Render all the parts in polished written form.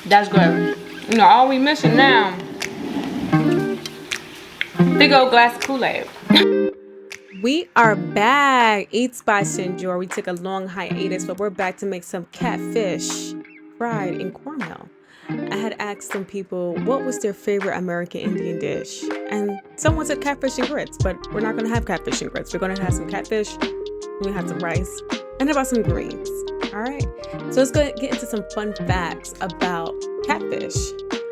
That's good. You know, all we missing now, big old glass of Kool-Aid. We are back. Eats by ShanJor. We took a long hiatus, but we're back to make some catfish fried in cornmeal. I had asked some people what was their favorite American Indian dish, and someone said catfish and grits, but we're not going to have catfish and grits. We're going to have some catfish, we're going to have some rice, and about some greens. All right, so let's go get into some fun facts about catfish.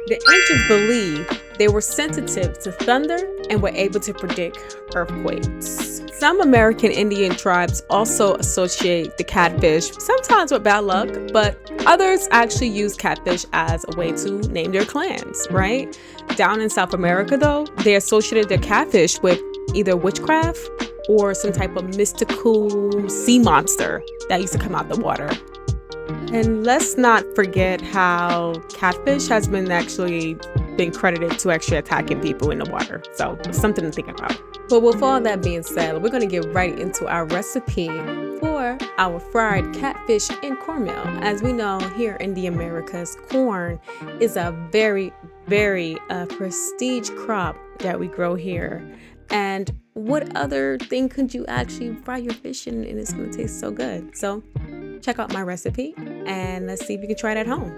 The ancients believed they were sensitive to thunder and were able to predict earthquakes. Some American Indian tribes also associate the catfish sometimes with bad luck, but others actually use catfish as a way to name their clans, right? Down in South America, though, they associated the catfish with either witchcraft or some type of mystical sea monster that used to come out the water. And let's not forget how catfish has been credited to actually attacking people in the water. So something to think about. But with all that being said, we're going to get right into our recipe for our fried catfish in cornmeal. As we know, here in the Americas, corn is a very, very prestige crop that we grow here. And what other thing could you actually fry your fish in and it's going to taste so good? So check out my recipe and let's see if you can try it at home.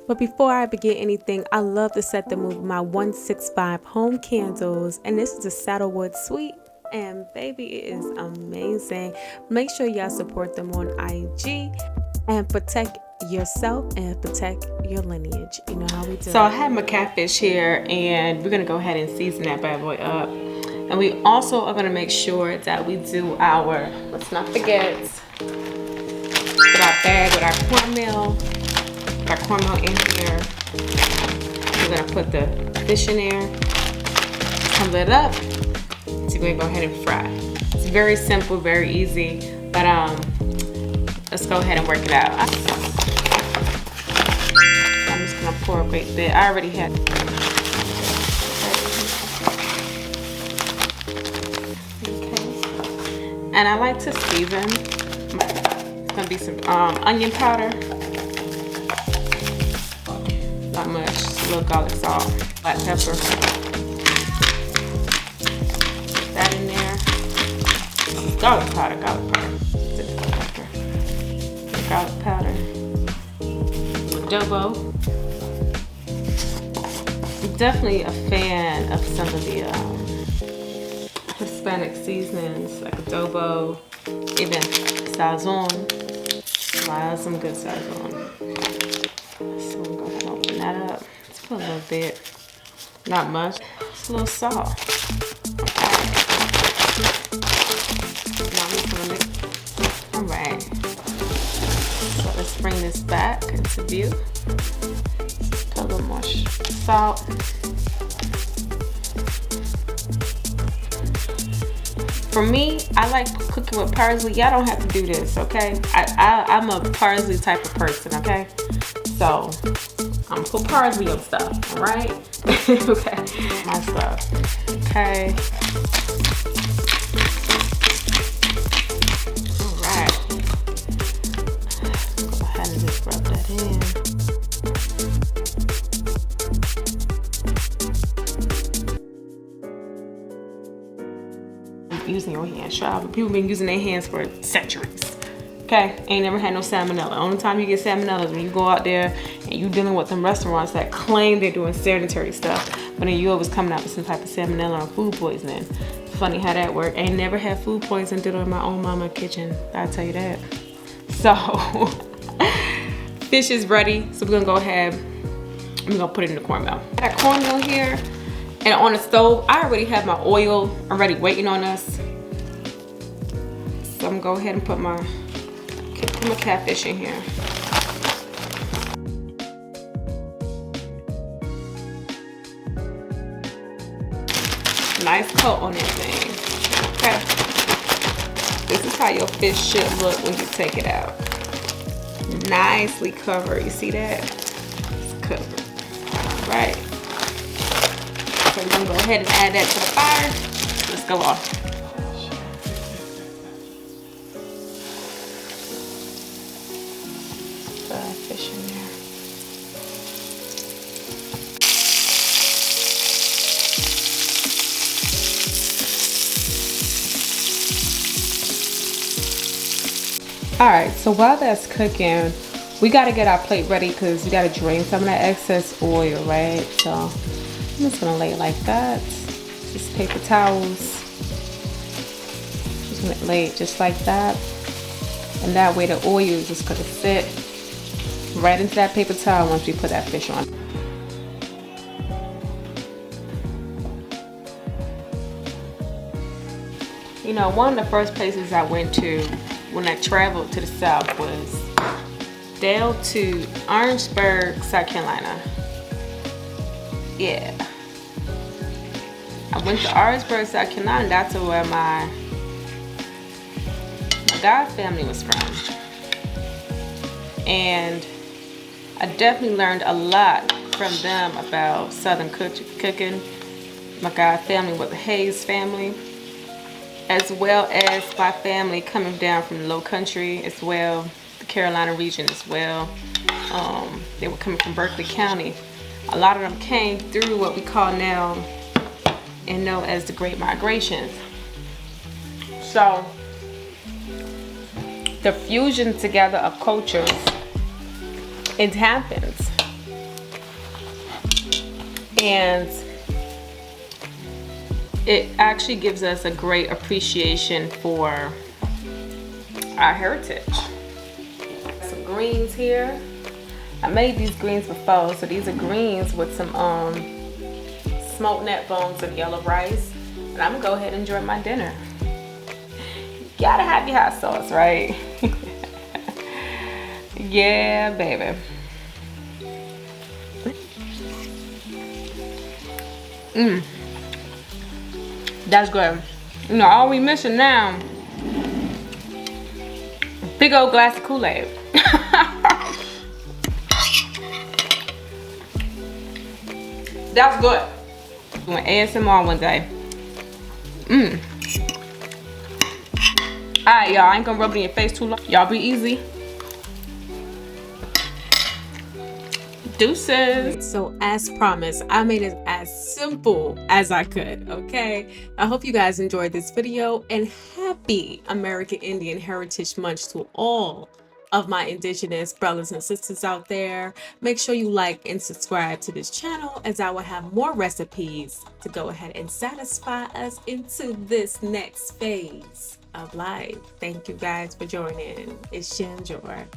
But before I begin anything, I love to set the mood with my 165 home candles, and this is a Saddlewood Sweet, and baby, it is amazing. Make sure y'all support them on IG and protect yourself and protect your lineage. You know how we do. So I have my catfish here, and we're gonna go ahead and season that bad boy up. And we also are gonna make sure that we do our, let's not forget, with our bag, with our cornmeal. Our cornmeal in here. We're gonna put the fish in there, tumble it up. So we're gonna go ahead and fry. It's very simple, very easy, but let's go ahead and work it out. I'm just gonna pour a great bit. I already had. Okay. And I like to season. It's gonna be some onion powder. Not much, just a little garlic salt, black pepper. Put that in there. Garlic powder. Garlic powder. Adobo. I'm definitely a fan of some of the Hispanic seasonings like adobo, even sazon. Wow, some good sazon. So I'm going to open that up. Just put a little bit, not much. Just a little salt. Now I'm just going to mix. All right. So let's bring this back into view. Put a little more salt. For me, I like cooking with parsley. Y'all don't have to do this, okay? I'm a parsley type of person, okay? So, I'm put parsley on stuff, all right? Okay, my stuff, okay? All right. Go ahead and just rub that in. Using your hands, child. But people have been using their hands for centuries. Okay, ain't never had no salmonella. Only time you get salmonella is when you go out there and you dealing with them restaurants that claim they're doing sanitary stuff, but then you always coming out with some type of salmonella or food poisoning. Funny how that works. Ain't never had food poisoning did it in my own mama kitchen. I'll tell you that. So fish is ready. So we're gonna go ahead. We're gonna put it in the cornmeal. I got cornmeal here. And on the stove, I already have my oil already waiting on us. So I'm gonna go ahead and put my catfish in here. Nice coat on this thing. Okay. This is how your fish should look when you take it out. Nicely covered. You see that? It's covered. All right. So we're gonna go ahead and add that to the fire. Let's go on. the fish in there. All right, so while that's cooking, we got to get our plate ready because we got to drain some of that excess oil, right? So I'm just gonna lay it like that. Just paper towels. Just gonna lay it just like that, and that way the oil is just gonna sit right into that paper towel once we put that fish on. You know, one of the first places I went to when I traveled to the South was down to Orangeburg, South Carolina. Yeah. I went to Orangeburg, South Carolina. That's where my God family was from. And I definitely learned a lot from them about Southern cooking. My God family was a Hayes family, as well as my family coming down from the Low Country as well, the Carolina region as well. They were coming from Berkeley County. A lot of them came through what we call now and know as the Great Migration. So the fusion together of cultures, it happens. And it actually gives us a great appreciation for our heritage. Some greens here. I made these greens before, so these are greens with some smoked neck bones and yellow rice. And I'm gonna go ahead and enjoy my dinner. You gotta have your hot sauce, right? Yeah, baby. That's good. You know, all we missing now, big old glass of Kool-Aid. That's good. Doing ASMR one day. Alright, y'all, I ain't gonna rub it in your face too long. Y'all be easy. Deuces. So as promised, I made it as simple as I could, okay? I hope you guys enjoyed this video, and happy American Indian Heritage Month to all of my indigenous brothers and sisters out there. Make sure you like and subscribe to this channel, as I will have more recipes to go ahead and satisfy us into this next phase of life. Thank you guys for joining. It's ShanJor.